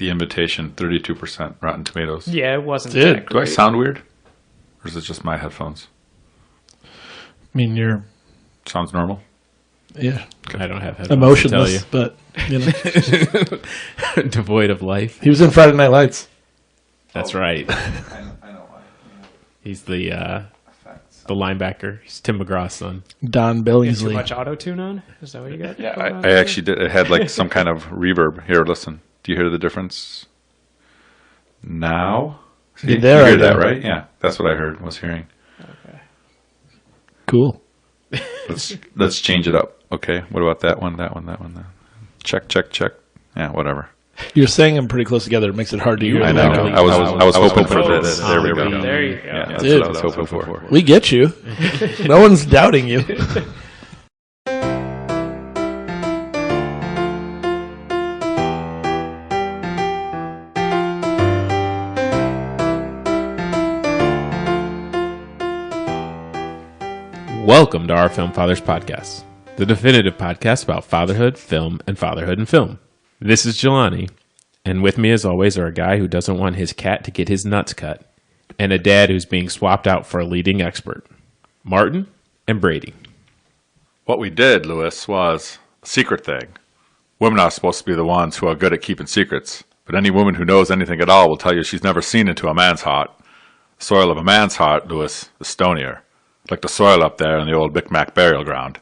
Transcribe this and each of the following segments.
The Invitation, 32% Rotten Tomatoes. Yeah, it wasn't Dude, that Do I great. sound weird? Or is it just my headphones? I mean, you're Sounds normal? yeah I don't have headphones emotionless, but you know, to tell you. Devoid of life. he was in Friday Night Lights. That's right. I know why. He's the linebacker. He's Tim McGraw's son. Don You got too Billingsley. much auto-tune on? Is that what you got? Yeah, going on I there? actually did. It had like some kind of reverb. Here, listen. Do you hear the difference? Now? Yeah, there you I hear that, do. right? Yeah, that's what I was hearing. Okay. Cool. Let's change it up. Okay, what about that one, that one, that one? That? Check, check, check. Yeah, whatever. You're saying them pretty close together. It makes it hard to hear. I know. I was hoping for this. Oh, There we go. There you go. Yeah, that's Dude. what I was hoping for. We get you. No one's doubting you. Welcome to our Film Fathers podcast, the definitive podcast about fatherhood, film, and fatherhood in film. This is Jelani, and with me as always are a guy who doesn't want his cat to get his nuts cut, and a dad who's being swapped out for a leading expert, Martin and Brady. What we did, Lewis, was a secret thing. Women are supposed to be the ones who are good at keeping secrets, but any woman who knows anything at all will tell you she's never seen into a man's heart. The soil of a man's heart, Lewis, is stonier, like the soil up there in the old Micmac burial ground.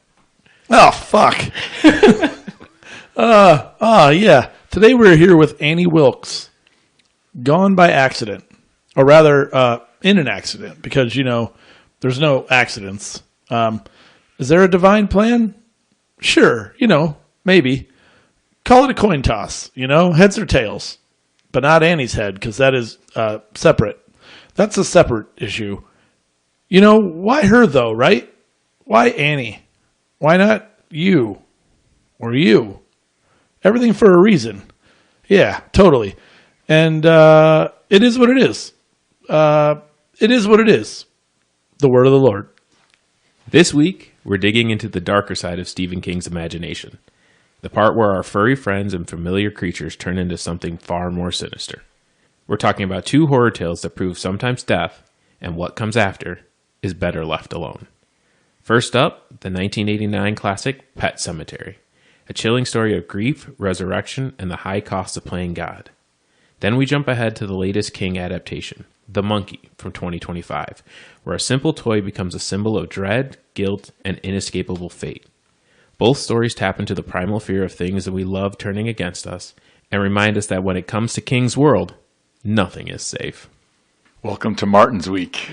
Oh, fuck. Yeah. Today we're here with Annie Wilkes. Gone by accident. Or rather, in an accident. Because, you know, there's no accidents. Is there a divine plan? Sure. You know, maybe. Call it a coin toss. You know, heads or tails. But not Annie's head, because that is separate. That's a separate issue. You know, why her, though, right? Why Annie? Why not you? Or you? Everything for a reason. Yeah, totally. And it is what it is. It is what it is. The word of the Lord. This week, we're digging into the darker side of Stephen King's imagination, the part where our furry friends and familiar creatures turn into something far more sinister. We're talking about two horror tales that prove sometimes death, and what comes after is better left alone. First up, the 1989 classic Pet Sematary, a chilling story of grief, resurrection, and the high cost of playing God. Then we jump ahead to the latest King adaptation, The Monkey, from 2025, where a simple toy becomes a symbol of dread, guilt, and inescapable fate. Both stories tap into the primal fear of things that we love turning against us, and remind us that when it comes to King's world, nothing is safe. Welcome to Martin's Week.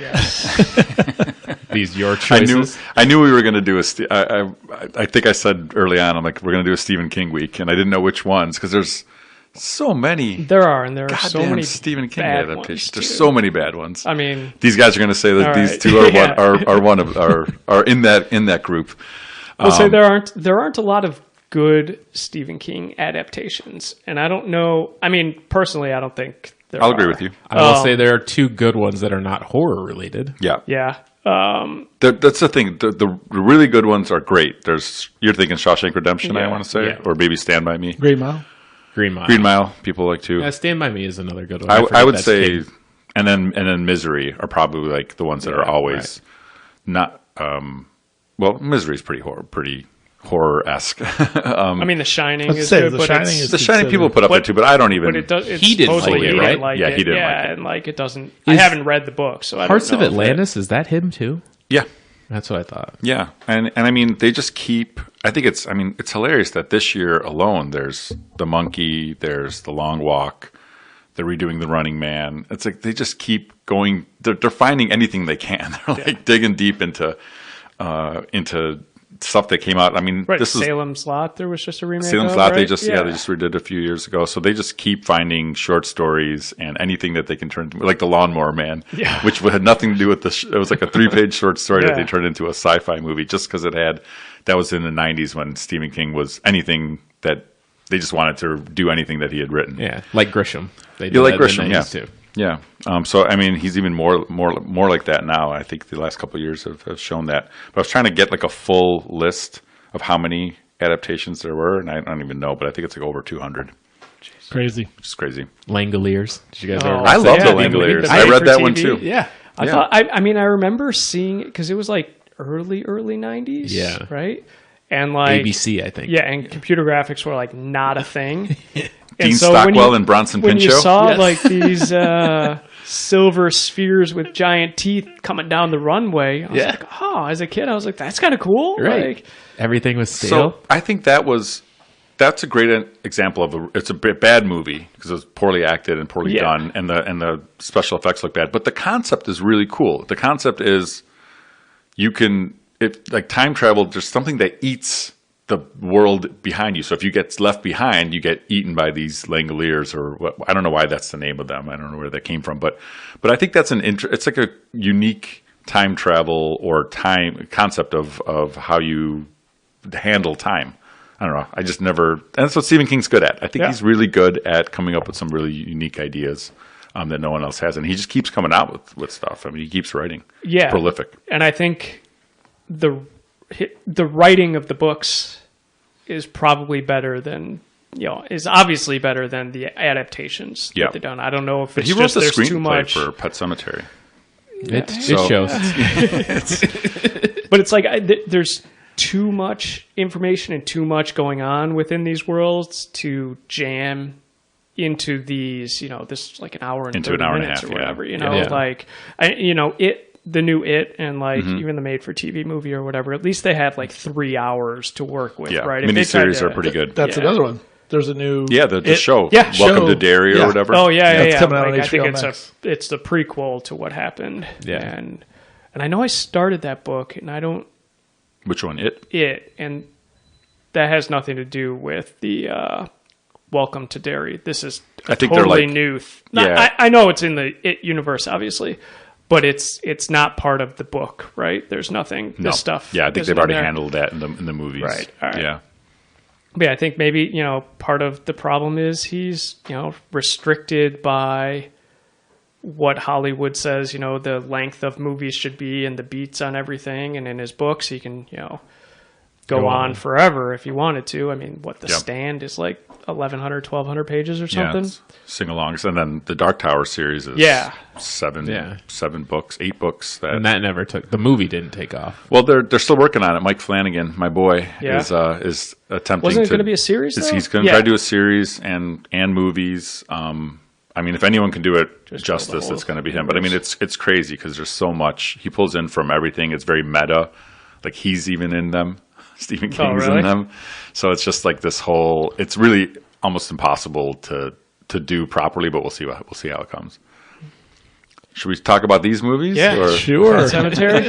These your choices. I knew we were going to do I think I said early on, I'm like, we're going to do a Stephen King week, and I didn't know which ones, because there's so many. There are, and there are so goddamn many Stephen King bad adaptations. ones, There's too. so many bad ones. I mean, These guys are going to say that all these right. two are Yeah. one of are in that group. I'll say there aren't a lot of good Stephen King adaptations, and I don't know. I mean, personally, I don't think there I'll are. agree with you. I will say there are two good ones that are not horror related. Yeah. Yeah. That's the thing. The really good ones are great. You're thinking Shawshank Redemption, I Yeah. want to say, Yeah. or maybe Stand By Me. Great Mile. Green Mile. Green Mile, people like too. Yeah, Stand By Me is another good one. I forget would that's say, King. and then Misery are probably like the ones that are always not. Well, Misery is pretty horror-esque. I mean, The Shining Let's is say good, The but Shining it's, is the Shining people put up there too, but I don't even. but it does. It's He didn't supposedly like it, he right? didn't like Yeah, it. he didn't yeah, like it. and like it doesn't. I haven't read the book, so I Parts don't of know Atlantis, is that him too? Yeah, That's what I thought. yeah, and I mean they just keep. I think it's hilarious that this year alone there's The Monkey, there's The Long Walk, they're redoing The Running Man. It's like they just keep going. They're finding anything they can. They're like digging deep into stuff that came out. I mean, Right, this is Salem's Lot. There was just a remake. Salem's of, Lot. right? They just redid a few years ago. So they just keep finding short stories and anything that they can turn into, like The Lawnmower Man, Yeah. which had nothing to do with it was like a 3-page short story that Yeah. they turned into a sci-fi movie just because that was in the 90s when Stephen King was anything that they just wanted to do anything that he had written. Yeah, like Grisham. They You did like that in the Grisham, yeah. 90s too. Yeah. So, I mean, he's even more like that now. I think the last couple of years have shown that. But I was trying to get like a full list of how many adaptations there were, and I don't even know, but I think it's like over 200. Crazy. which is crazy. Langoliers. Did you guys ever? I love yeah, the they made Langoliers. the I made read for that one TV. too. Yeah. I Yeah. thought. I mean, I remember seeing it because it was like early '90s. Yeah. Right. And like ABC, I think. Yeah, and computer graphics were like not a thing. Dean so Stockwell and Bronson when you Pinchot. saw like these silver spheres with giant teeth coming down the runway, I was like, oh, as a kid, I was like, that's kind of cool. Right. Like, Everything was stale. So I think that's a great example of it's a bad movie because it was poorly acted and poorly done, and the special effects look bad. But the concept is really cool. The concept is like time travel, there's something that eats the world behind you. So if you get left behind, you get eaten by these Langoliers, or what, I don't know why that's the name of them. I don't know where that came from, but I think that's it's like a unique time travel or time concept of how you handle time. I don't know. I just never, and that's what Stephen King's good at. I think he's really good at coming up with some really unique ideas that no one else has, and he just keeps coming out with stuff. I mean, he keeps writing. yeah, He's prolific. And I think the writing of the books is probably better than is obviously better than the adaptations that they've done. I don't know if it's He wrote just the there's too screenplay much. for Pet Sematary. It So- shows. But it's like there's too much information and too much going on within these worlds to jam into these, this like an hour and Into 30 an hour and a minutes half, or yeah. whatever, Yeah. like the new It and like even the made for TV movie or whatever, at least they have like 3 hours to work with, Yeah, right? If they tried miniseries to- are pretty good. That's another one. There's a new The show. Yeah. Welcome Show. to Derry or Yeah. whatever. Oh yeah. It's coming out on I think HBO Max. it's the prequel to what happened. Yeah. And I know I started that book and I don't Which one? It? and that has nothing to do with the Welcome to Derry. This is I think they're totally like- new. Yeah. I know it's in the It universe, obviously, but it's not part of the book, right? There's nothing. No. This stuff. Yeah, I think isn't they've already in there. handled that in the movies. Right. All right. Yeah. But yeah, I think maybe part of the problem is he's restricted by what Hollywood says the length of movies should be and the beats on everything, and in his books he can go on forever if he wanted to. I mean, what the Yep. Stand is like 1,100, 1,200 pages or Yeah. something. Sing-alongs. And then the Dark Tower series is Yeah. seven books, 8 books. And that never took. The movie didn't take off. Well, they're still working on it. Mike Flanagan, my boy, Yeah. is attempting. Wasn't it going to be a series? He's though? going to try to do a series and movies. I mean, if anyone can do it Just justice, build the it's whole going to be him. But I mean, it's crazy because there's so much he pulls in from everything. It's very meta. Like he's even in them. Stephen King's really? in them. So it's just like this whole. It's really almost impossible to do properly. But we'll see how it comes. Should we talk about these movies? Yeah, Or Sure. Cemetery.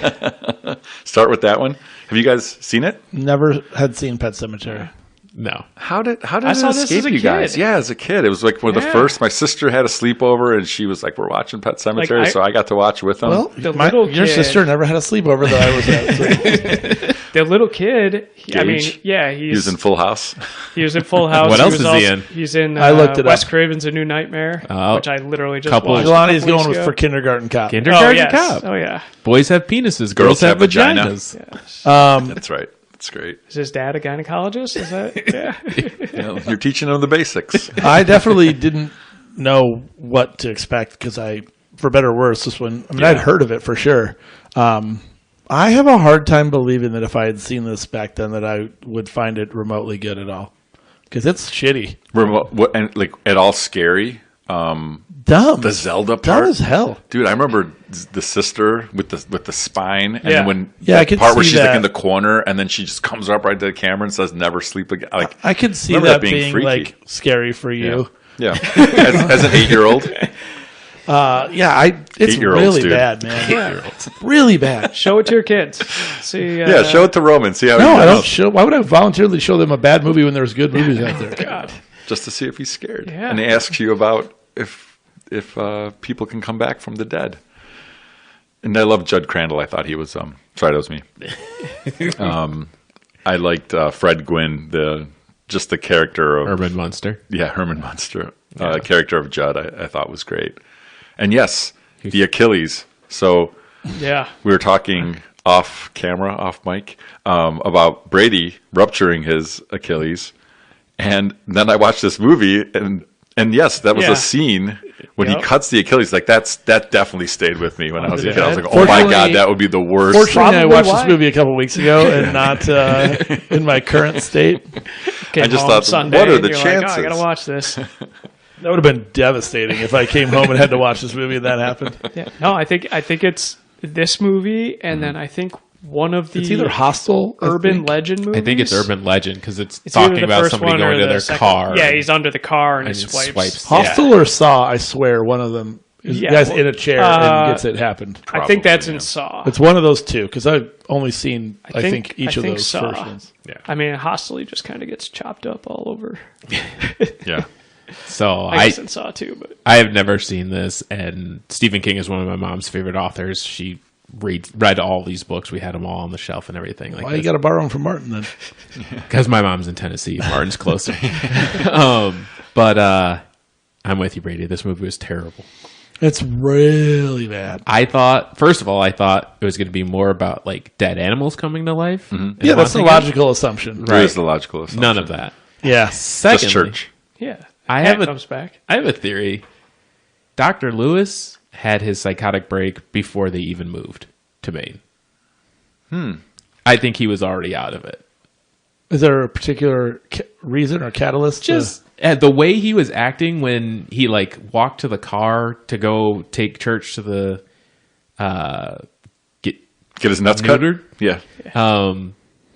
start with that one. Have you guys seen it? Never had seen Pet Sematary. No. How did I it saw this escape as a you guys? kid. Yeah, as a kid, it was like one of the Yeah. first. My sister had a sleepover, and she was like, "We're watching Pet Cemetery," Like, so I got to watch with them. Well, The little your kid- sister never had a sleepover that I was at. So. The little kid. I mean, Gage? yeah, he was in Full House. He was in Full House. What else was is he also- in? He's in I looked it Wes up. Craven's A New Nightmare, Oh. which I literally just Couple- watched. Jelani's a couple going weeks with ago. for Kindergarten Cop. Kindergarten Oh, yes. Cop. Oh, yeah. Boys have penises. Girls have vagina. vaginas. That's right. That's great. Is his dad a gynecologist? Is that? Yeah. Yeah, you're teaching them the basics. I definitely didn't know what to expect because for better or worse, this one, I mean, I'd heard of it for sure. I have a hard time believing that if I had seen this back then that I would find it remotely good at all because it's shitty. And like at all scary. Dumb. The Zelda Dumb part, as hell. dude. I remember the sister with the spine, and Yeah. then when Yeah, I the could part where see she's like that. in the corner, and then she just comes up right to the camera and says, "Never sleep again." Like I could see remember that that being being freaky. like scary for you. yeah, as an 8-year-old. It's 8-year-olds, really dude. bad, man. Really bad. Show it to your kids. See. Yeah, show it to Roman. See how No, he I does. don't show. Why would I voluntarily show them a bad movie when there's good movies out there? God. Just to see if he's scared. Yeah. And he asks you about if people can come back from the dead. And I love Judd Crandall. I thought he was sorry, that was me. I liked Fred Gwynn, the character of Urban Munster. Herman Munster. Character of Judd I thought was great. And yes, the Achilles. So Yeah. we were talking off camera, off mic, about Brady rupturing his Achilles. And then I watched this movie and And yes, that was Yeah. a scene when he Yep. cuts the Achilles. Like that definitely stayed with me when I was a kid. I was like, oh my Fortunately- god, that would be the worst. Fortunately, I Probably watched why. this movie a couple weeks ago and not in my current state. Came I just home thought, Sunday, what are and the you're like, oh, I chances? gotta watch this. That would have been devastating if I came home and had to watch this movie and that happened. Yeah. No, I think it's this movie, and then I think one of the It's either Hostel, I urban think. legend movies. I think it's Urban Legend because it's It's either talking the about first somebody one going or to the their second. car. Yeah, he's under the car and he it swipes. Hostel or Saw, I swear, one of them. Is Yeah, the guy's well, in a chair and gets it happened. I think that's Probably, in yeah. Saw. It's one of those two because I've only seen, I think- think each I of think those Saw. first ones. I mean, Hostel he just kind of gets chopped up all over. Yeah. So I guess in Saw too, but I have never seen this, and Stephen King is one of my mom's favorite authors. She read all these books. We had them all on the shelf and everything. Why you got to borrow them from Martin then? Because my mom's in Tennessee. Martin's closer. But I'm with you, Brady. This movie was terrible. It's really bad. I thought, first of all, it was going to be more about like dead animals coming to life. and Yeah, that's the haunting it. logical assumption. That is the logical assumption. None of that. Yeah. Secondly, Just church. yeah, I Cat have a- comes back. I have a theory. Dr. Lewis had his psychotic break before they even moved to Maine. I think he was already out of it. Is there a particular reason or catalyst? Just the way he was acting when he like walked to the car to go take Church to the Get his nuts neutered. cut. Yeah.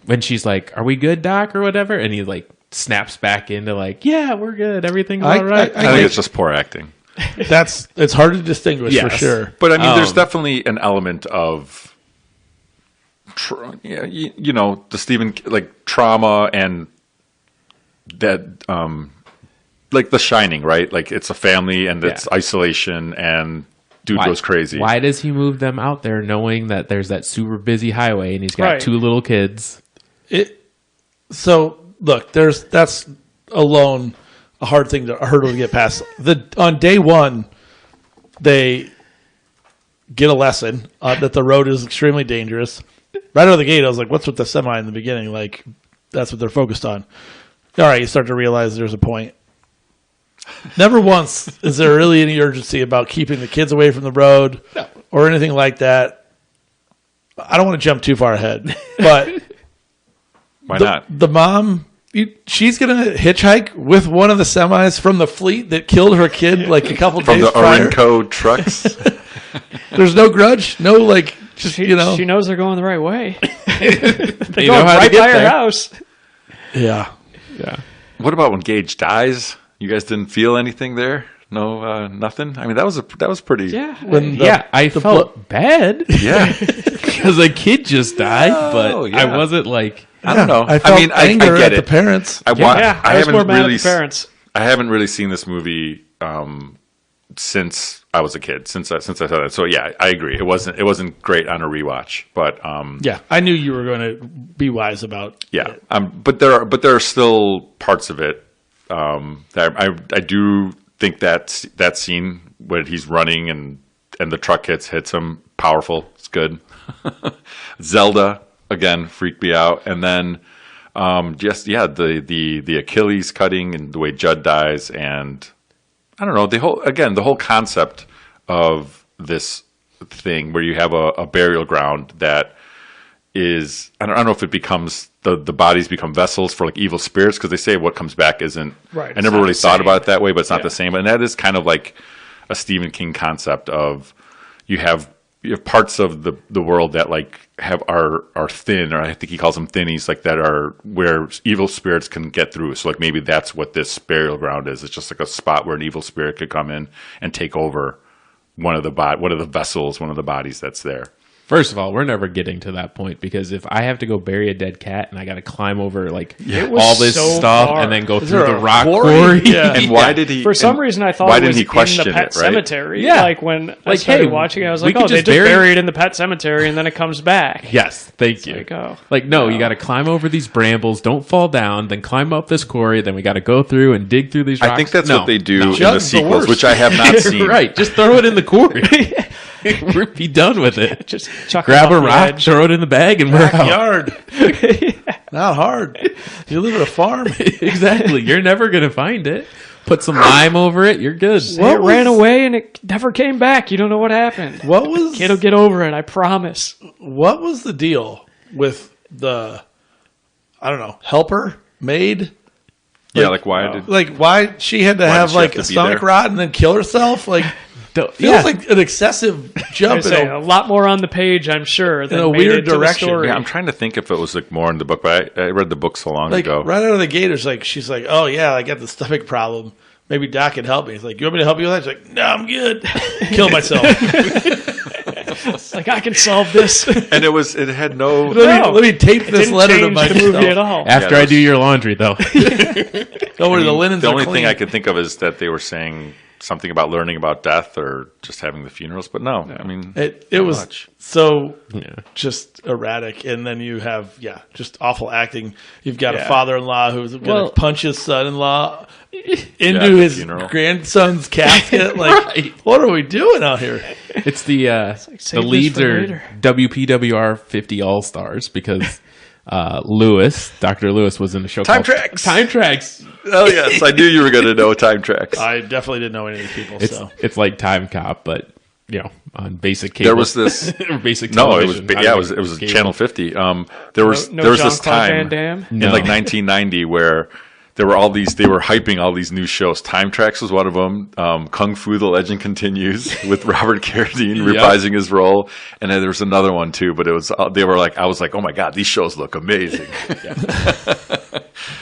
When she's like, "Are we good, Doc?" or whatever, and he like snaps back into like, "Yeah, we're good. Everything's all right." I think it's just poor acting. it's hard to distinguish for Yes. sure. But I mean, there's definitely an element of, the Stephen like trauma and that, like The Shining, right? Like it's a family and it's isolation and dude goes crazy. Why does he move them out there knowing that there's that super busy highway and he's got Right. 2 little kids? So look, that's alone a hurdle to get past. On day one, they get a lesson that the road is extremely dangerous. Right out of the gate, I was like, "What's with the semi in the beginning?" Like that's what they're focused on. All right, you start to realize there's a point. Never once is there really any urgency about keeping the kids away from the road or anything like that. I don't want to jump too far ahead, but Why not? the mom, she's going to hitchhike with one of the semis from the fleet that killed her kid like a couple From days the prior. Orenco trucks. There's no grudge, no like, just She knows they're going the right way. They're know going how to right get by her there. house. yeah. Yeah. What about when Gage dies? You guys didn't feel anything there? No, nothing. I mean, that was pretty. Yeah, When I felt bad Yeah. because a kid just died, but yeah. I wasn't like, I don't know. I felt mean, anger I get at it. the parents. I yeah. I was haven't more mad really. at the parents. I haven't really seen this movie since I was a kid. Since I saw that. So yeah, I agree. It wasn't great on a rewatch, but Yeah, I knew you were going to be wise about yeah. it. But there are still parts of it that I do think that scene when he's running and the truck hits him, powerful. It's good. Zelda again freaked me out, and then the Achilles cutting and the way Judd dies, and I don't know, the whole concept of this thing where you have a burial ground that is, I don't know if it becomes the bodies become vessels for like evil spirits, because they say what comes back isn't Right, I it's never not really the thought same. about it that way, but it's not Yeah. the same, and that is kind of like a Stephen King concept of you have parts of the world that like are thin, or I think he calls them thinnies, like that are where evil spirits can get through. So like maybe that's what this burial ground is. It's just like a spot where an evil spirit could come in and take over one of the vessels, one of the bodies that's there. first of all, we're never getting to that point because if I have to go bury a dead cat and I got to climb over like was all this so stuff far. and then go there through the a rock quarry? quarry. Yeah. And why did he? For some and reason, I thought why it was didn't he question in the pet it? Right? cemetery. Yeah. Like when I Like, started hey, watching it, I was we like, could "Oh, they just just bury- buried it in the pet cemetery, and then it comes back." Yes, thank you. Like, oh. Like, no, you got to climb over these brambles, don't fall down, then climb up this quarry, then we got to go through and dig through these rocks. I think that's No, what they do no. in the Judd's the sequels, worst. which I have not seen. Right, just throw it in the quarry. We're be done with it. Just chuck Grab it a off the rock, edge. throw it in the bag, and we're out. Backyard. Not hard. You live at a farm. Exactly. You're never going to find it. Put some lime over it. You're good. It ran away and it never came back. You don't know what happened. What was Kid will get over it, I promise. what was the deal with the helper maid? Yeah, like why did Like why she had to Why have did she like have a to be stomach there? rot and then kill herself? Like feels Yeah. like an excessive jump I say in a lot more on the page, I'm sure, than in a made weird it to the direction. story. Yeah, I'm trying to think if it was like more in the book, but I read the book so long like ago. right out of the gate. It's like she's like, "Oh yeah, I got the stomach problem. Maybe Doc can help me." He's like, "You want me to help you with that?" She's like, "No, I'm good. Kill myself. It's like, I can solve this. And it had no. Let me tape this Didn't letter to change the movie at myself. all. After I do your laundry, though. Don't worry, the linens The are only clean. thing I could think of is that they were saying something about learning about death or just having the funerals. But no, I mean, It not was much. so Yeah. just erratic, and then you have just awful acting. You've got a Yeah. father-in-law who's going Well- to punch his son-in-law at into the his funeral. grandson's casket. Like, Right. what are we doing out here? It's the save the this leads for are later. WPWR 50 All Stars because Dr. Lewis was in a show Time called Tracks. Time Tracks. Oh yes, I knew you were going to know Time Tracks. I definitely didn't know any of these people. It's like Time Cop, but on basic cable. There was this. basic. No, it was television, yeah, not it was cable. Channel 50. There was No there was this Jean-Claude Van time Damme? in No. like 1990 where there were all these. They were hyping all these new shows. Time Tracks was one of them. Kung Fu: The Legend Continues with Robert Carradine reprising his role, and then there was another one too. But it was they were like I was like, oh my god, these shows look amazing.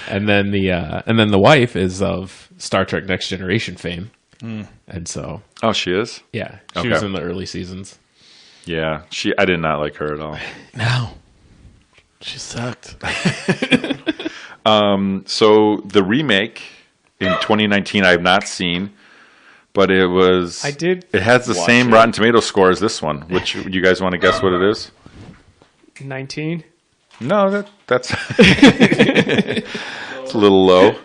And then the wife is of Star Trek Next Generation fame, and so Oh, she is. yeah, she Okay. was in the early seasons. Yeah, I did not like her at all. no, she sucked. So the remake in 2019, I have not seen, but it was. I did It has the watch same it. Rotten Tomato score as this one. Which you guys want to guess what it is? 19. No, that's it's a little low.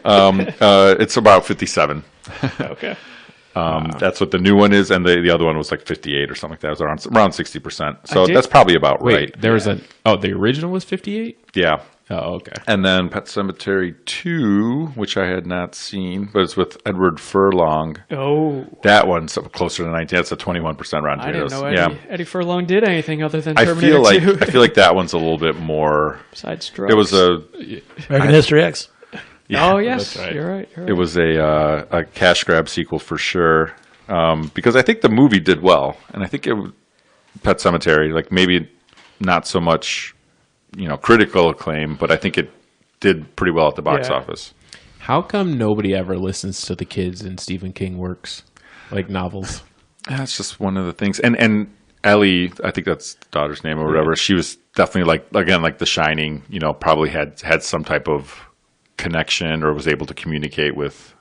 It's about 57. Okay. That's what the new one is, and the other one was like 58 or something like that. It was around 60%. So did- that's probably about Wait, right. there was the original was 58. Yeah. Oh, okay. And then Pet Sematary 2, which I had not seen, but it's with Edward Furlong. Oh, That one's closer to 19. That's a 21% Rotten I didn't Tomatoes. know Eddie Furlong did anything other than I Terminator feel 2. like that one's a little bit more. Besides drugs. It was a American History X. Oh, yes. That's right. You're right. it was a cash grab sequel for sure. Because I think the movie did well, and I think Pet Sematary, like maybe not so much, critical acclaim, but I think it did pretty well at the box Yeah. office. How come nobody ever listens to the kids in Stephen King works, like novels? That's just one of the things. And Ellie, I think that's the daughter's name or whatever. She was definitely like The Shining. Probably had some type of connection or was able to communicate with.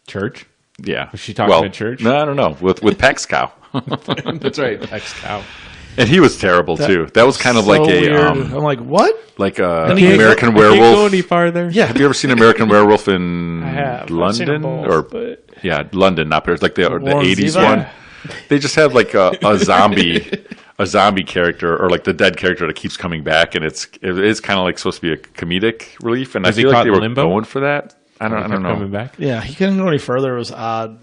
Church? Yeah, Was she talking to church? No, I don't know. With Peck's cow, That's right. Ex cow. and he was terrible too. That was kind of So like weird. a I'm like, what? American Can't go Werewolf. any farther. Yeah. Have you ever seen American Werewolf in I have. I've seen London them both, or but London, not Paris, like the Warren 80s Zevon? one? They just have like a zombie character or like the dead character that keeps coming back, and it is kind of like supposed to be a comedic relief, and Was I he feel like caught they in were limbo? going for that. I don't know. Coming back. Yeah, he couldn't go any further. It was odd.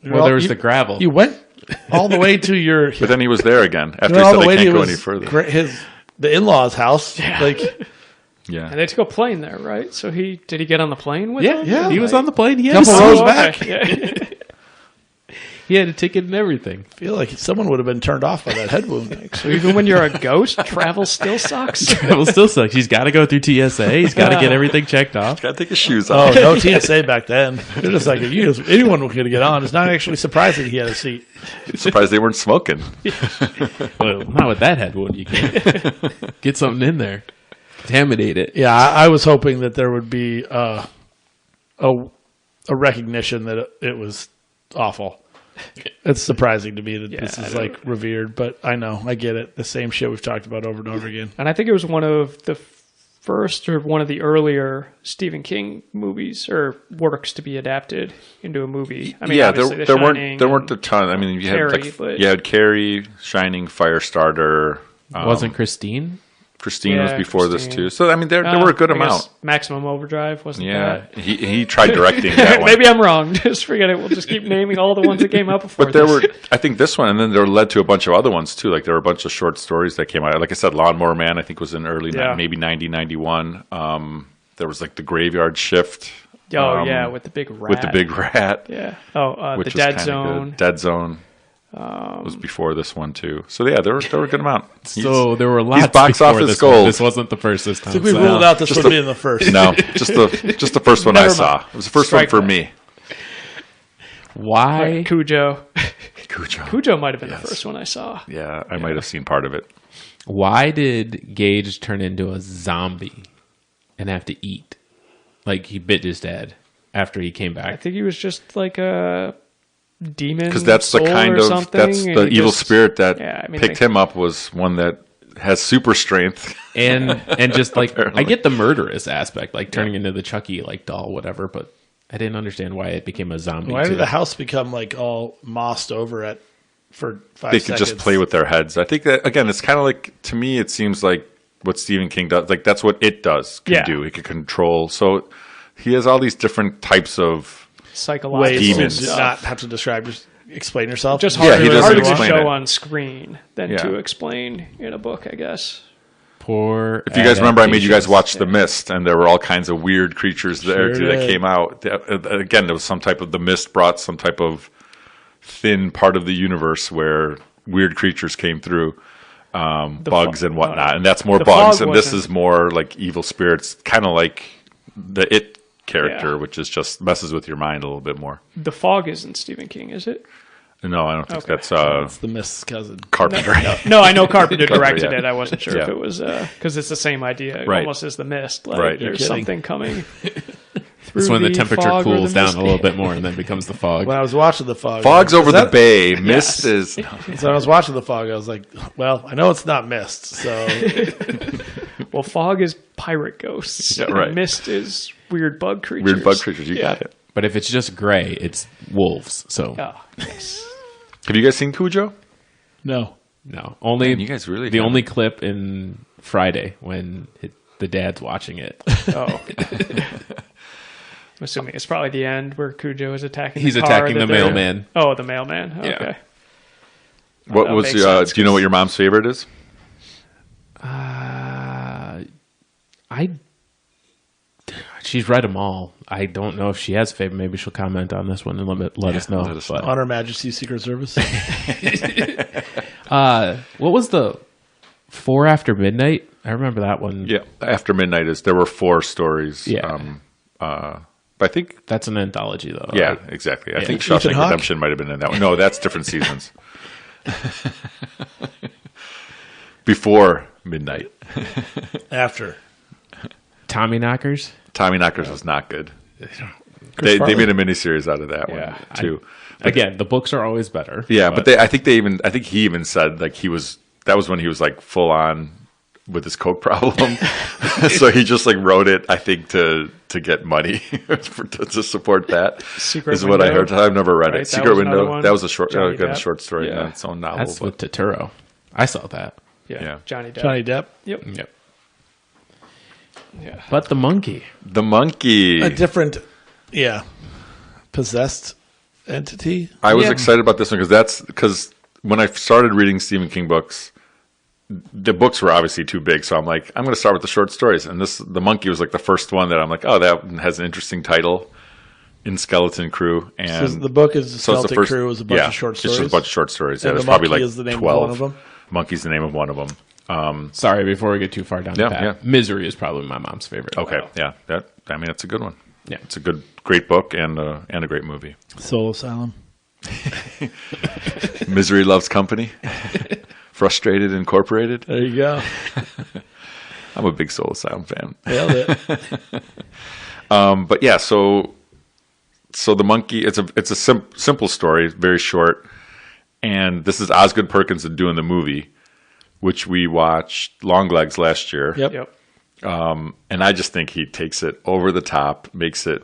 Well, there was the gravel. You went all the way to your. But then he was there again after you he went all said the I way can't to go his any further. the in-laws' house. Like, Yeah. and they took a plane there, right? So did he get on the plane with them? yeah. He was on the plane. He had, Couple a, rows Oh, back. okay. Yeah. he had a ticket and everything. I feel like someone would have been turned off by that head wound. So even when you're a ghost, travel still sucks. Well, still sucks. He's got to go through TSA. He's got to get everything checked off. Gotta take his shoes Oh, off. no TSA back then. They're just like, anyone could get on. It's not actually surprising he had a seat. Surprised they weren't smoking. Well, not with that head wound. You can't get something in there, contaminate it. Yeah, I was hoping that there would be a recognition that it was awful. It's surprising to me that this I is don't- like revered, but I know, I get it. The same shit we've talked about over and over again. And I think it was one of the first or one of the earlier Stephen King movies or works to be adapted into a movie. I mean, yeah, obviously The there Shining weren't a and ton. I mean, you had Carrie, but- you had Carrie, Shining, Firestarter. Wasn't Christine? Christine was Yeah, before this Christine. too. So I mean, there were a good I guess amount. Maximum Overdrive wasn't Yeah, that? he tried directing that one. Maybe I'm wrong. Just forget it. We'll just keep naming all the ones that came out before. But there this. were, I think, this one, and then there led to a bunch of other ones too. Like there were a bunch of short stories that came out. Like I said, Lawnmower Man, I think was in early, maybe 90, 91. There was like the Graveyard Shift. Oh yeah, with the big rat. With the big rat. Yeah. Oh, Which the was Dead kinda Zone. Good. Dead Zone was before this one too. So yeah, there were a good amount. So there were lots box before office this gold. one. This wasn't the first this time. I think we so- ruled out this Just would the- be in the first. No, just the first one I Never saw. mind. It was the first Strike one for that. me. Why? Cujo. Cujo. Cujo might have been Yes. the first one I saw. Yeah, I might have seen part of it. Why did Gage turn into a zombie and have to eat? Like he bit his dad after he came I back. think he was just like a demon. Because that's the soul kind or of something, that's and the he evil just- spirit that Yeah, I mean, picked like- him up was one that has super strength. And just like Apparently. I get the murderous aspect, like turning into the Chucky like doll, whatever, but I didn't understand why it became a zombie. Why too. did the house become like all mossed over for 5 They seconds? could just play with their heads. I think that again, it's kind of like, to me, it seems like what Stephen King does. Like that's what It does can Yeah. do. It can control. So he has all these different types of. Psychological ways Demons. to stuff. not have to explain yourself. Just Yeah, harder, he doesn't harder to explain show it. on screen than Yeah. to explain in a book, I guess. Poor. If you guys remember, I made you guys adaptations. watch The Mist, and there were all kinds of weird creatures there Sure too that did. came out. Again, there was some type of The Mist brought some type of thin part of the universe where weird creatures came through, bugs and whatnot, and that's more The bugs, fog and this wasn't- is more like evil spirits, kind of like the It character, Yeah. which is just messes with your mind a little bit more. The Fog isn't Stephen King, is it? No, I don't think Okay. that's It's the Mist's cousin. Carpenter. No, I know Carpenter directed yeah. it. I wasn't sure if Yeah. it was because it's the same idea, Right. almost as The Mist. Like Right. there's You're kidding. something coming. It's when the temperature fog or cools the down mist. a little bit more and then becomes the fog. When I was watching the fog, Fog's I was over like, the "Is bay. Mist is. that-" So I was watching the fog. I was like, well, I know it's not Mist. So Well, Fog is pirate ghosts. Yeah, right. And Mist is weird bug creatures. Weird bug creatures. You got it. But if it's just gray, it's wolves. So Oh, yes. Have you guys seen Cujo? no. no, only Man, you guys really the haven't. only clip in Friday when the dad's watching it. Oh. I'm assuming it's probably the end where Cujo is attacking. He's the car attacking that the they're- mailman. Oh, the mailman. Yeah. Okay. What that was? makes sense, Do you know what your mom's favorite is? She's read them all. I don't know if she has a favorite. Maybe she'll comment on this one and let us know. let us But, On Her Majesty's Secret Service. what was the 4 After Midnight? I remember that one. Yeah, After Midnight is. There were 4 stories. Yeah. But I think. That's an anthology, though. Yeah, exactly. I think Ethan Shawshank Hawke? Redemption might have been in that one. No, that's different seasons. Before Midnight, After. Tommy Knockers. Tommy Knockers was not good. They Farley. made a miniseries out of that Yeah, one too. Again, the books are always better. Yeah, but I think he even said like that was when he was like full on with his coke problem. So he just like wrote it, I think, to get money to support that. Secret is what I Window. heard. I've never read Right, it. that Secret was another Window. one. That was a short, Johnny got a Depp. short story in Yeah. its own novel. That's but- with Totoro. I saw that. Yeah. Yeah. Johnny Depp. Johnny Depp. Yep. Yep. Yeah. But the monkey. The monkey. A different, possessed entity. I was Yeah. excited about this one because when I started reading Stephen King books, the books were obviously too big. So I'm like, I'm going to start with the short stories. And the monkey was like the first one that I'm like, oh, that has an interesting title, In Skeleton Crew. And So the book is so it's Skeleton Crew is a bunch of short stories. It's just a bunch of short stories. Yeah, And there's the probably monkey like is the name of 12. one of them? Monkey's the name of one of them. Sorry, before we get too far down Yeah, the path. yeah. Misery is probably my mom's favorite. Okay, yeah, that's a good one. Yeah. It's a great book and a great movie. Soul Asylum. Misery Loves Company. Frustrated Incorporated. There you go. I'm a big Soul Asylum fan. Nailed it. But yeah, so the monkey. It's a simple story, very short, and this is Osgood Perkins doing the movie, which we watched Longlegs last year. Yep. Yep. And I just think he takes it over the top, makes it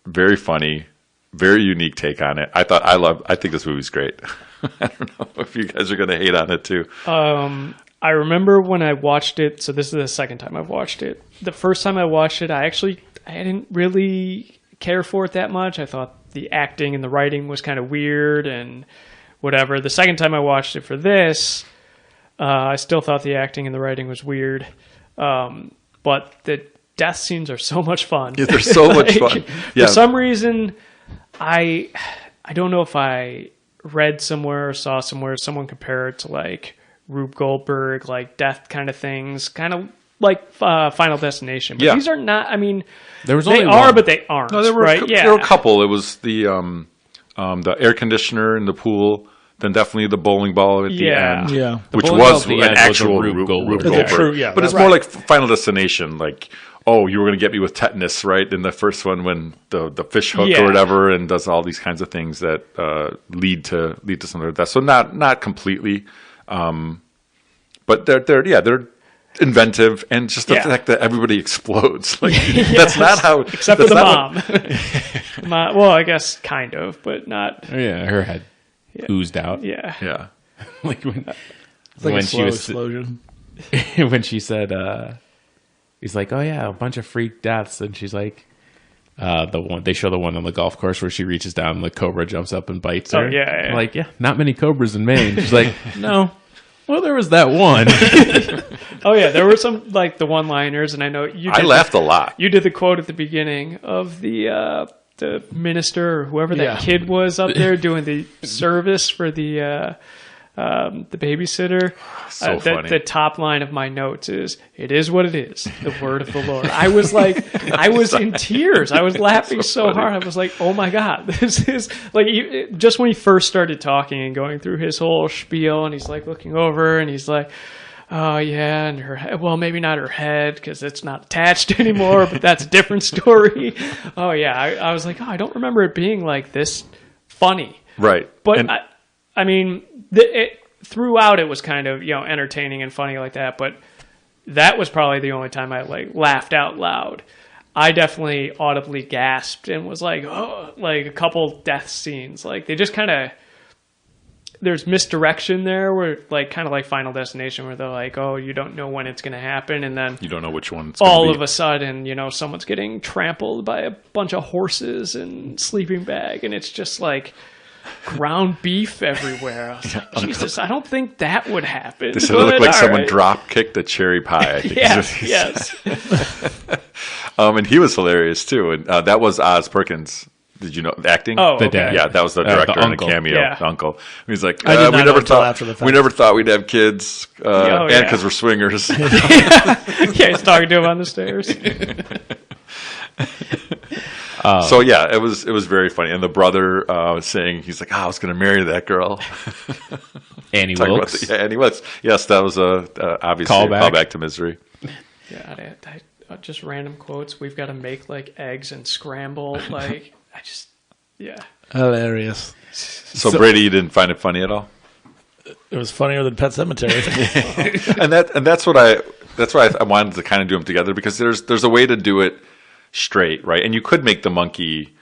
very funny, very unique take on it. I think this movie's great. I don't know if you guys are going to hate on it too. I remember when I watched it. So this is the second time I've watched it. The first time I watched it, I didn't really care for it that much. I thought the acting and the writing was kind of weird and whatever. The second time I watched it for this, I still thought the acting and the writing was weird. But the death scenes are so much fun. Yeah, they're so much fun. Yeah. For some reason, I don't know if I read somewhere or saw somewhere someone compare it to like Rube Goldberg, like death kind of things, kind of like Final Destination. But these are not. I mean, there was they only are, one. but they aren't. No, there were right? there were a couple. It was the air conditioner in the pool. Then definitely the bowling ball at the end, which bowling ball was at the an end actual was a Rube Goldberg. True, yeah, but it's more like Final Destination, like, oh, you were going to get me with tetanus, right? In the first one, when the fish hook or whatever, and does all these kinds of things that lead to some of that. So not completely, but they're inventive, and just the fact that everybody explodes, like that's not how. Except for the mom. Well, I guess kind of, but not. Yeah, her head oozed out. Yeah. Like when a she was explosion. when she said, he's like, oh yeah, a bunch of freak deaths, and she's like, they show the one on the golf course where she reaches down and the cobra jumps up and bites her. Oh yeah. I'm like, not many cobras in Maine. She's like, no. Well, there was that one. Oh yeah, there were some like the one-liners, and I know you. I laughed a lot. You did the quote at the beginning of the minister or whoever that kid was up there doing the service for the babysitter. So funny. The top line of my notes is, "It is what it is, the word of the Lord." I was like, I was in tears. I was laughing so hard. I was like, "Oh my God, this is like." Just when he first started talking and going through his whole spiel, and he's like looking over, and he's like, "Oh yeah," and her head, well, maybe not her head because it's not attached anymore, but that's a different story. Oh yeah, I was like, oh, I don't remember it being like this funny, Right? but I mean, throughout it was kind of entertaining and funny like that. But that was probably the only time I like laughed out loud. I definitely audibly gasped and was like, oh, like a couple death scenes. Like they just kind of, there's misdirection there where like kind of like Final Destination where they're like, oh, you don't know when it's going to happen. And then you don't know which one it's all of a sudden, someone's getting trampled by a bunch of horses and sleeping bag. And it's just like ground beef everywhere. I was like, Jesus, I don't think that would happen. They said it looked like someone drop kicked a cherry pie. I think. Yes. And he was hilarious too. And that was Oz Perkins. Did you know acting? Oh, the okay. dad. Yeah, that was the director the and uncle. the cameo, the uncle. He's like, I did not we know never until thought after the fact. we never thought we'd have kids, because we're swingers. He's talking to him on the stairs. So yeah, it was very funny. And the brother was saying, he's like, I was going to marry that girl. Annie Wilkes. Annie Wilkes. Yes, that was obviously a callback to Misery. Yeah, I just random quotes. We've got to make like eggs and scramble. Like Hilarious. So Brady, you didn't find it funny at all? It was funnier than Pet Sematary. and that's why I wanted to kind of do them together, because there's a way to do it straight, right? And you could make the monkey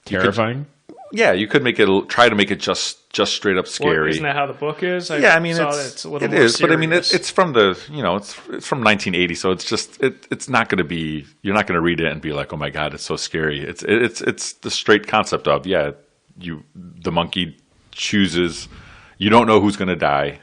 terrifying. You could try to make it just straight up scary. Well, isn't that how the book is? I mean, it's a little it more is, serious. but I mean, it's from it's from 1980, so it's just it's not going to be. You're not going to read it and be like, oh my God, it's so scary. It's the straight concept of the monkey chooses. You don't know who's going to die,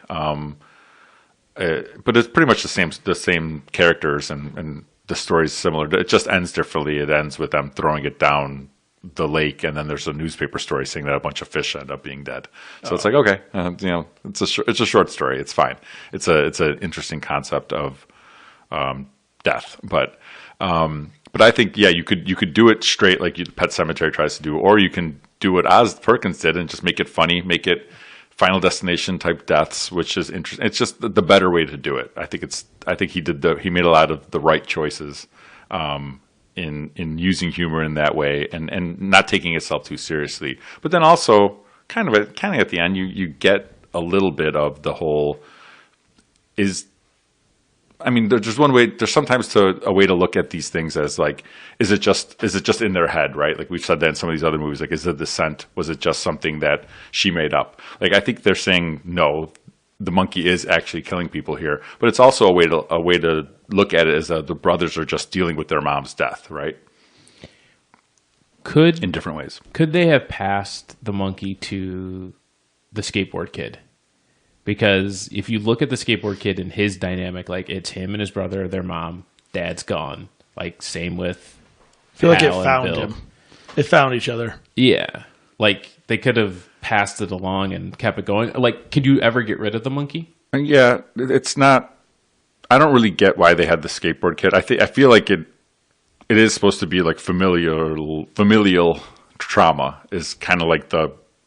but it's pretty much the same characters, and the story's similar. It just ends differently. It ends with them throwing it down the lake, and then there's a newspaper story saying that a bunch of fish end up being dead. So it's like, okay, it's a short story. It's fine. It's an interesting concept of death, but I think you could do it straight like Pet Sematary tries to do, or you can do what Oz Perkins did and just make it funny, make it Final Destination type deaths, which is interesting. It's just the better way to do it. I think he made a lot of the right choices. In using humor in that way, and not taking itself too seriously, but then also kind of at the end you get a little bit of the whole there's one way. There's sometimes a way to look at these things as like, is it just in their head, right? Like we've said that in some of these other movies, like is The Descent, was it just something that she made up? Like I think they're saying no, the monkey is actually killing people here. But it's also a way to look at it as the brothers are just dealing with their mom's death, right? In different ways. Could they have passed the monkey to the skateboard kid? Because if you look at the skateboard kid and his dynamic, like it's him and his brother, their mom, dad's gone. Like same with I feel like it Hal and found Bill. him. It found each other. Yeah. Like they could have passed it along and kept it going. Like, could you ever get rid of the monkey? Yeah, it's not. I don't really get why they had the skateboard kid. I feel like it is supposed to be like familial trauma is kind of like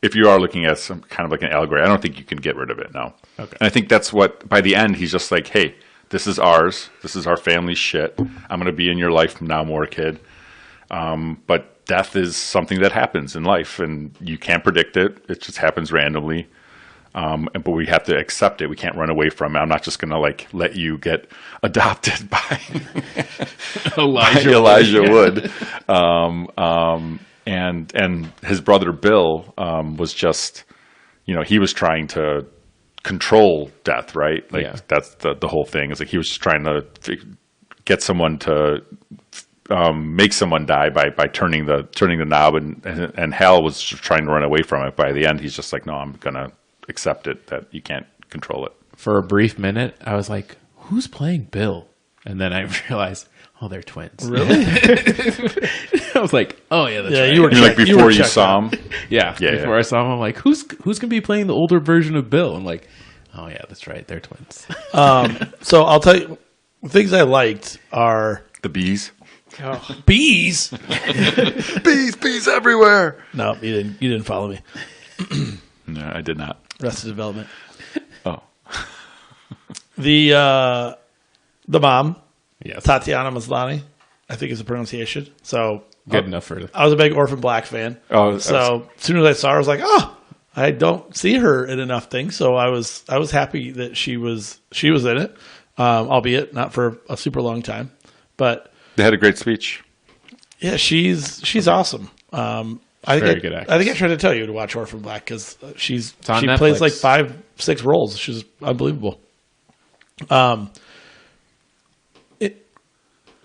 if you are looking at some kind of like an allegory. I don't think you can get rid of it now. Okay. And I think that's what by the end he's just like, hey, this is ours. This is our family's shit. I'm going to be in your life now more, kid. But death is something that happens in life, and you can't predict it. It just happens randomly. But we have to accept it. We can't run away from it. I'm not just going to like let you get adopted by Elijah Wood. And his brother Bill was just, he was trying to control death, right? Like that's the whole thing. Is like he was just trying to get someone to make someone die by turning the knob, and Hal was just trying to run away from it. By the end, he's just like, no, I'm gonna accept it that you can't control it. For a brief minute, I was like, who's playing Bill? And then I realized, oh, they're twins. Really? I was like, oh yeah, that's right. You were Like before you saw him. Yeah, before I saw him, I'm like, who's gonna be playing the older version of Bill? I'm like, oh yeah, that's right, they're twins. So I'll tell you, things I liked are The bees. bees. Bees everywhere. No, you didn't follow me. No, I did not. Arrested Development. Oh, The mom, Yes, Tatiana Maslany, I think is the pronunciation. So good enough for. I was a big Orphan Black fan. Oh, So as soon as I saw her, I was like, oh, I don't see her in enough things. So I was happy that she was in it, albeit not for a super long time. But they had a great speech. yeah, she's awesome. I Very think good I actress. think I tried to tell you to watch Orphan Black because she on plays Netflix. like 5-6 roles. She's unbelievable.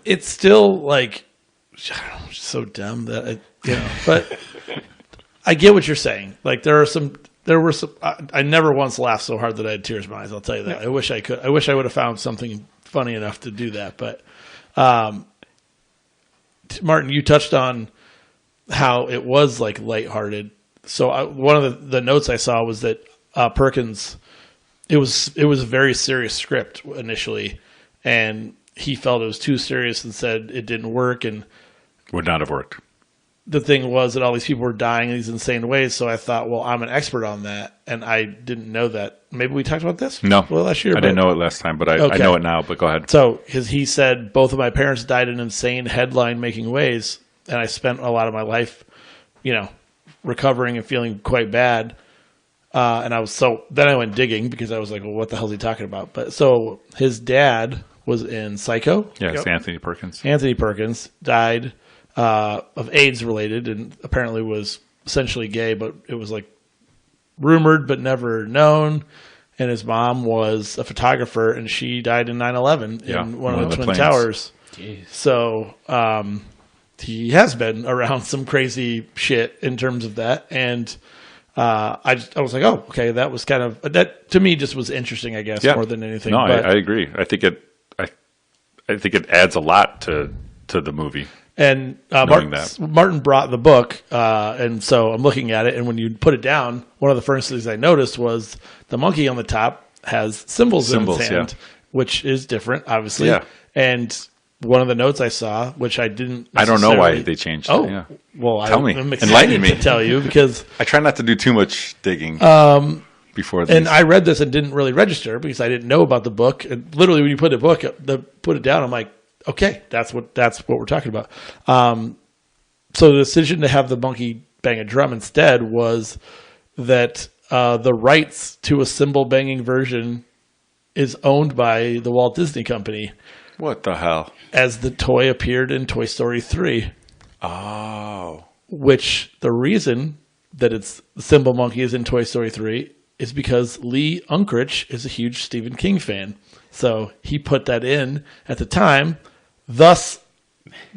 It's still like, I don't know, so dumb that but I get what you're saying. Like there were some. I never once laughed so hard that I had tears in my eyes. I'll tell you that. I wish I could. I wish I would have found something funny enough to do that. But Martin, you touched on how it was like lighthearted. So one of the notes I saw was that Perkins, it was a very serious script initially, and he felt it was too serious and said it didn't work. And Would not have worked. the thing was that all these people were dying in these insane ways. So I thought, well, I'm an expert on that, and I didn't know that. Maybe we talked about this. No, last year I didn't know it last time, but I Okay. know it now. But go ahead. So, because he said both of my parents died in insane headline-making ways, and I spent a lot of my life, recovering and feeling quite bad. And then I went digging because I was like, well, what the hell is he talking about? But so his dad was in Psycho. Yeah, it's Anthony Perkins. Anthony Perkins died of AIDS related, and apparently was essentially gay, but it was like rumored but never known. And his mom was a photographer, and she died in 9/11 in one of the Twin planes. Towers. Jeez. So he has been around some crazy shit in terms of that. And I was like, oh, okay, that was kind of, that to me just was interesting, I guess, more than anything. No, But- I agree. I think it adds a lot to the movie. And Knowing Martin brought the book, and so I'm looking at it, and when you put it down, one of the first things I noticed was the monkey on the top has symbols in its hand, which is different, obviously. Yeah. And one of the notes I saw, which I didn't I don't know why necessarily- they changed Oh, it. Yeah. well, Tell me. I'm Enlighten excited me. to tell you because I try not to do too much digging before these. and I read this and didn't really register because I didn't know about the book. And literally, when you put put it down, I'm like, okay, that's what we're talking about. So the decision to have the monkey bang a drum instead was that the rights to a cymbal banging version is owned by the Walt Disney Company, What the hell? as the toy appeared in Toy Story 3. Oh. Which the reason that it's the cymbal monkey is in Toy Story 3 is because Lee Unkrich is a huge Stephen King fan. So he put that in at the time, thus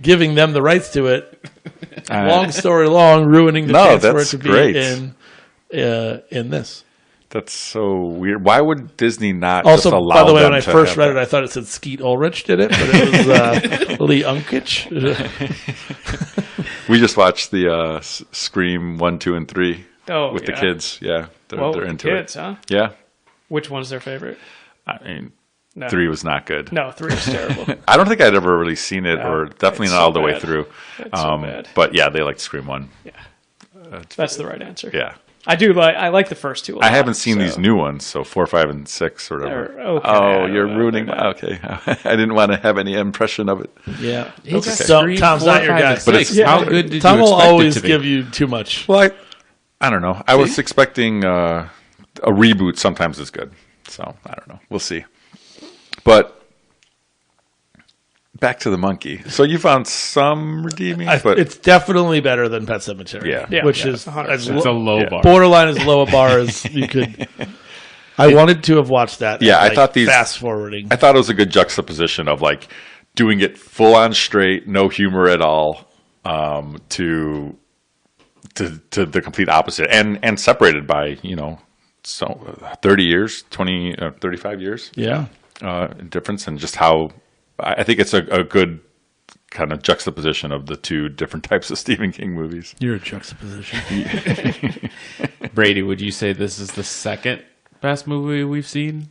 giving them the rights to it. Long story long, ruining the chance for it that's to be great. in this. That's so weird. Why would Disney not Also, just allow by the way, them when I to first have read it, that? I thought it said Skeet Ulrich did it, but it was Lee Unkrich. We just watched the Scream 1, 2, and 3 Oh, with the yeah. kids. Yeah, they're Whoa, into kids, it. huh? Yeah, Which one's their favorite? I mean, No. 3 was not good. No, 3 is terrible. I don't think I'd ever really seen it, or definitely it's not so all the way bad. through. It's so bad. But yeah, they liked Scream 1. That's the right answer. Yeah. I like the first two a lot. I haven't seen so- these new ones, so 4, 5, and 6 or whatever. They're okay. Oh, I don't you're know. ruining They're my... not- Okay. I didn't want to have any impression of it. Yeah. It's So, Scream Tom's 4, not your 5, guy. and But 6. it's- How good did Tom you will expect always it to be? give you too much. Well, I don't know. I was expecting a reboot sometimes is good. So, I don't know. We'll see. But back to the monkey. So you found some redeeming, but It's definitely better than Pet Sematary. Yeah. Yeah, which yeah, is 100%. as It's a low bar. borderline as low a bar as you could. I wanted to have watched that. Yeah, I like, thought these- fast forwarding. I thought it was a good juxtaposition of like doing it full on straight, no humor at all, to the complete opposite, and separated by 30 years, 35 years Yeah, difference, and just how I think it's a good kind of juxtaposition of the two different types of Stephen King movies. you're a juxtaposition. Brady, would you say this is the second best movie we've seen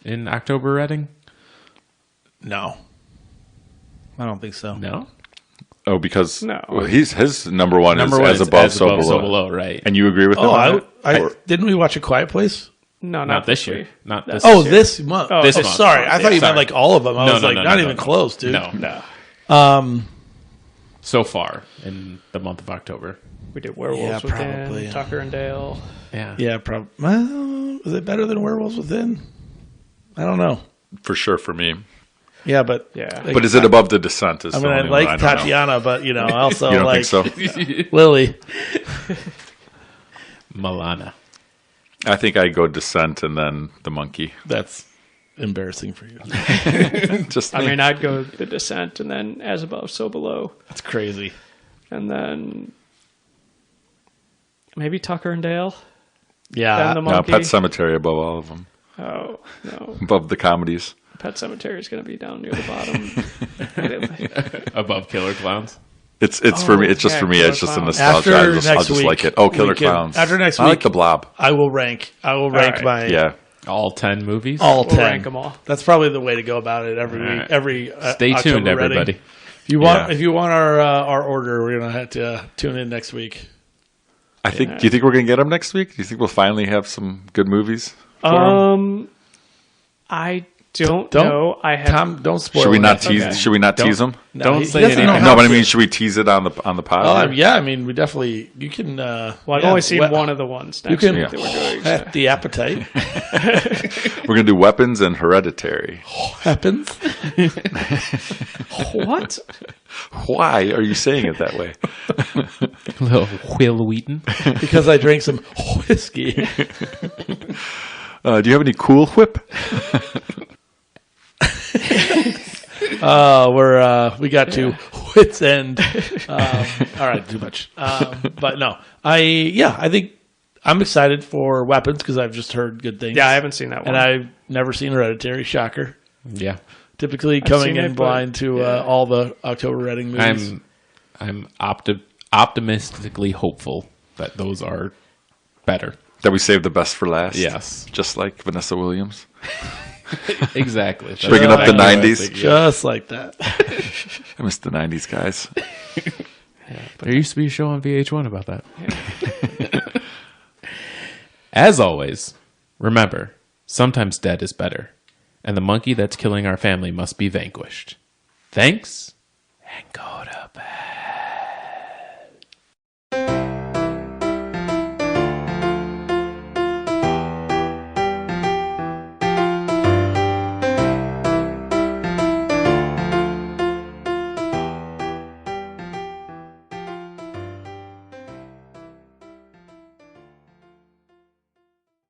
in Octobereding? No, I don't think so. No. Oh, because No. his number one Number is one as is above, As so Above, below. So Below, right? And you agree with him? Oh, on that? I didn't we watch A Quiet Place? No, Not this year. week. Not this. Oh, year. this month. Oh, This Oh, month. sorry. I thought you Sorry. meant like all of them. I No, was no, like, no, not no, even no. close, dude. No. No. So far in the month of October. We did Werewolves Yeah, probably, Within, yeah. Tucker and Dale. Yeah. Yeah, probably. Well, is it better than Werewolves Within? I don't know. For sure for me. Yeah, but Yeah. like, But is it above The Descent? Is I the mean, I only one like don't know. Tatiana, but I also You don't like think so? Lily. Milana. I think I go Descent and then The Monkey. That's embarrassing for you. Just I me. mean, I'd go The Descent and then As Above, So Below. That's crazy. And then maybe Tucker and Dale. Yeah, Then the No, Monkey. Pet Cemetery above all of them. Oh, no. Above the comedies. Pet Cemetery is going to be down near the bottom. Above Killer Clowns. It's for me. It's just yeah, for me. Killer It's just a Clowns. nostalgia. After I'll next just week, like it. Oh, Killer we can- Clowns. after next I like week- The Blob. I will rank right. my Yeah. All 10 movies. all We'll 10. rank 'em all. That's probably the way to go about it every week. right. Every Stay tuned, October Reading. everybody. If Yeah. you want our order, we're gonna have to tune in next week. I think. Do you think we're gonna get them next week? Do you think we'll finally have some good movies? for 'em? I don't Don't know. I have. Tom, don't spoil. Should we it. not tease? Okay. Should we not tease them? No, Don't he say doesn't know anything. how No, but I to. mean, should we tease it on the pod? Oh, here? yeah, I mean, we definitely. You can. Well, I've only seen one of the ones next can- week that we're doing. so- At the appetite We're gonna do Weapons and Hereditary. happens. What? Why are you saying it that way? Little Will Wheaton. Because I drank some whiskey. Do you have any Cool Whip? We got to wits end. All right, too much. But no, I think I'm excited for Weapons because I've just heard good things. Yeah, I haven't seen that one. and I've never seen Hereditary. Shocker. Yeah. Typically coming seen in it, but- blind to all the October Reading movies. I'm optimistically hopeful that those are better. That we saved the best for last. Yes. Just like Vanessa Williams. Exactly. That's Bringing up the exactly what I 90s. think, yeah. Just like that. I miss the 90s, guys. There used to be a show on VH1 about that. As always, remember, sometimes dead is better, and the monkey that's killing our family must be vanquished. Thanks, and go.